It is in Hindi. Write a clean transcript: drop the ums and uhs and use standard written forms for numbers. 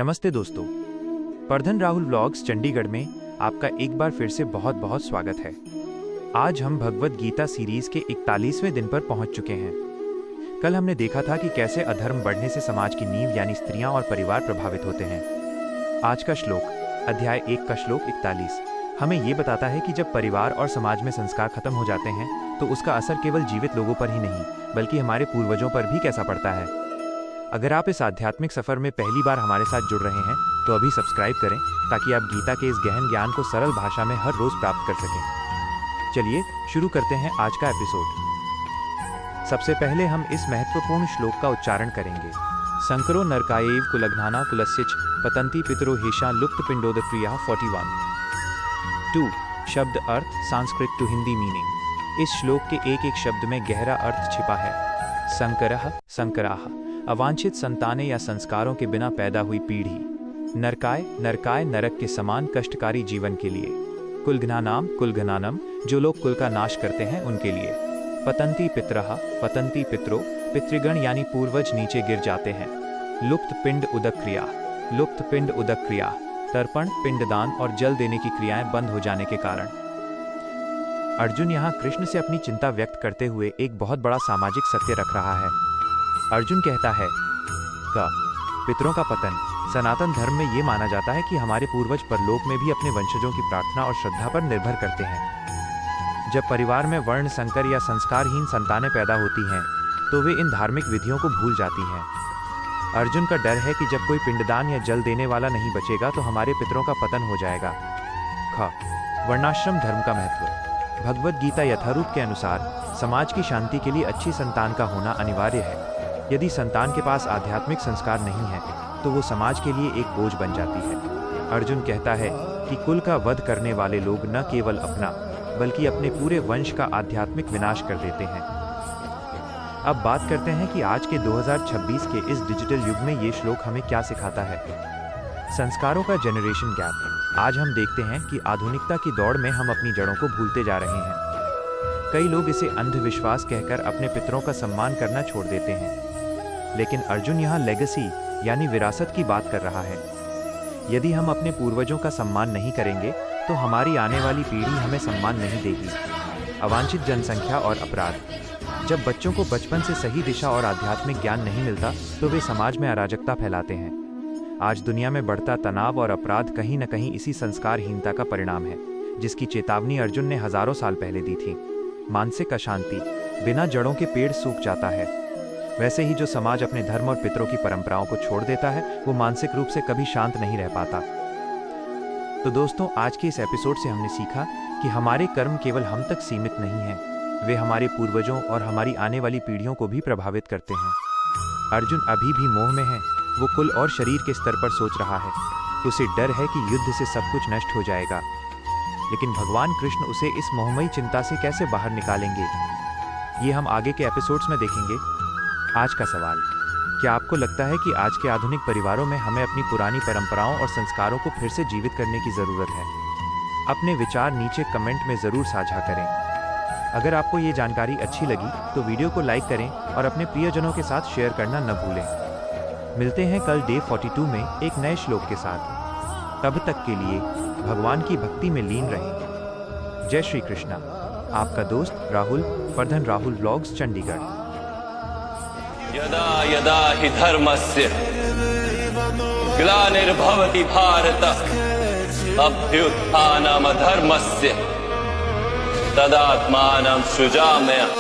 नमस्ते दोस्तों, प्रधन राहुल व्लॉग्स चंडीगढ़ में आपका एक बार फिर से बहुत बहुत स्वागत है। आज हम भगवद गीता सीरीज के 41वें दिन पर पहुंच चुके हैं। कल हमने देखा था कि कैसे अधर्म बढ़ने से समाज की नींव यानी स्त्रियां और परिवार प्रभावित होते हैं। आज का श्लोक, अध्याय 1 का श्लोक 41, हमें ये बताता है कि जब परिवार और समाज में संस्कार खत्म हो जाते हैं तो उसका असर केवल जीवित लोगों पर ही नहीं बल्कि हमारे पूर्वजों पर भी कैसा पड़ता है। अगर आप इस आध्यात्मिक सफर में पहली बार हमारे साथ जुड़ रहे हैं तो अभी सब्सक्राइब करें ताकि आप गीता के इस गहन ज्ञान को सरल भाषा में हर रोज प्राप्त कर सकें। चलिए शुरू करते हैं आज का एपिसोड। सबसे पहले हम इस महत्वपूर्ण श्लोक का उच्चारण करेंगे। संकरो नरकायेव कुलघ्नाना कुलस्यच पतंती पितरो हेषा लुप्त पिंडोदक्रिया 41। 2 शब्द अर्थ संस्कृत टू हिंदी मीनिंग। इस श्लोक के एक एक शब्द में गहरा अर्थ छिपा है। संकरः संकराः, अवांछित संतानें या संस्कारों के बिना पैदा हुई पीढ़ी। नरकाय नरकाय, नरक के समान कष्टकारी जीवन के लिए। कुलघ्नानाम कुलघ्नानम, जो लोग कुल का नाश करते हैं उनके लिए। पतंती पितरः पतंती पितरो, पितृगण यानी पूर्वज नीचे गिर जाते हैं। लुप्त पिंड उदक क्रिया, लुप्त पिंड उदक क्रिया, तर्पण पिंडदान और जल देने की क्रियाएं बंद हो जाने के कारण। अर्जुन यहाँ कृष्ण से अपनी चिंता व्यक्त करते हुए एक बहुत बड़ा सामाजिक सत्य रख रहा है। अर्जुन कहता है का पितरों का पतन। सनातन धर्म में ये माना जाता है कि हमारे पूर्वज परलोक में भी अपने वंशजों की प्रार्थना और श्रद्धा पर निर्भर करते हैं। जब परिवार में वर्ण संकर या संस्कारहीन संतानें पैदा होती हैं तो वे इन धार्मिक विधियों को भूल जाती हैं। अर्जुन का डर है कि जब कोई पिंडदान या जल देने वाला नहीं बचेगा तो हमारे पितरों का पतन हो जाएगा। ख वर्णाश्रम धर्म का महत्व। भगवद गीता यथारूप के अनुसार समाज की शांति के लिए अच्छी संतान का होना अनिवार्य है। यदि संतान के पास आध्यात्मिक संस्कार नहीं है तो वो समाज के लिए एक बोझ बन जाती है। अर्जुन कहता है कि कुल का वध करने वाले लोग न केवल अपना बल्कि अपने पूरे वंश का आध्यात्मिक विनाश कर देते हैं। अब बात करते हैं कि आज के 2026 के इस डिजिटल युग में ये श्लोक हमें क्या सिखाता है। संस्कारों का जनरेशन गैप। आज हम देखते हैं कि आधुनिकता की दौड़ में हम अपनी जड़ों को भूलते जा रहे हैं। कई लोग इसे अंधविश्वास कहकर अपने पितरों का सम्मान करना छोड़ देते हैं, लेकिन अर्जुन यहाँ लेगेसी यानी विरासत की बात कर रहा है। यदि हम अपने पूर्वजों का सम्मान नहीं करेंगे तो हमारी आने वाली पीढ़ी हमें सम्मान नहीं देगी। अवांछित जनसंख्या और अपराध। जब बच्चों को बचपन से सही दिशा और आध्यात्मिक ज्ञान नहीं मिलता तो वे समाज में अराजकता फैलाते हैं। आज दुनिया में बढ़ता तनाव और अपराध कहीं न कहीं इसी संस्कारहीनता का परिणाम है, जिसकी चेतावनी अर्जुन ने हजारों साल पहले दी थी। मानसिक अशांति। बिना जड़ों के पेड़ सूख जाता है। वैसे ही जो समाज अपने धर्म और पितरों की परंपराओं को छोड़ देता है वो मानसिक रूप से कभी शांत नहीं रह पाता। तो दोस्तों, आज के इस एपिसोड से हमने सीखा कि हमारे कर्म केवल हम तक सीमित नहीं हैं, वे हमारे पूर्वजों और हमारी आने वाली पीढ़ियों को भी प्रभावित करते हैं। अर्जुन अभी भी मोह में है। वो कुल और शरीर के स्तर पर सोच रहा है। उसे डर है कि युद्ध से सब कुछ नष्ट हो जाएगा, लेकिन भगवान कृष्ण उसे इस मोहमयी चिंता से कैसे बाहर निकालेंगे, ये हम आगे के एपिसोड्स में देखेंगे। आज का सवाल, क्या आपको लगता है कि आज के आधुनिक परिवारों में हमें अपनी पुरानी परंपराओं और संस्कारों को फिर से जीवित करने की ज़रूरत है? अपने विचार नीचे कमेंट में ज़रूर साझा करें। अगर आपको ये जानकारी अच्छी लगी तो वीडियो को लाइक करें और अपने प्रियजनों के साथ शेयर करना न भूलें। मिलते हैं कल डे 42 में एक नए श्लोक के साथ। तब तक के लिए भगवान की भक्ति में लीन रहें। जय श्री कृष्णा। आपका दोस्त राहुल, प्रधन राहुल व्लॉग्स चंडीगढ़। यदा यदा हि धर्मस्य ग्लानिर्भवति भारत अभ्युत्थानमधर्मस्य तदात्मानं सृजाम्यहम्।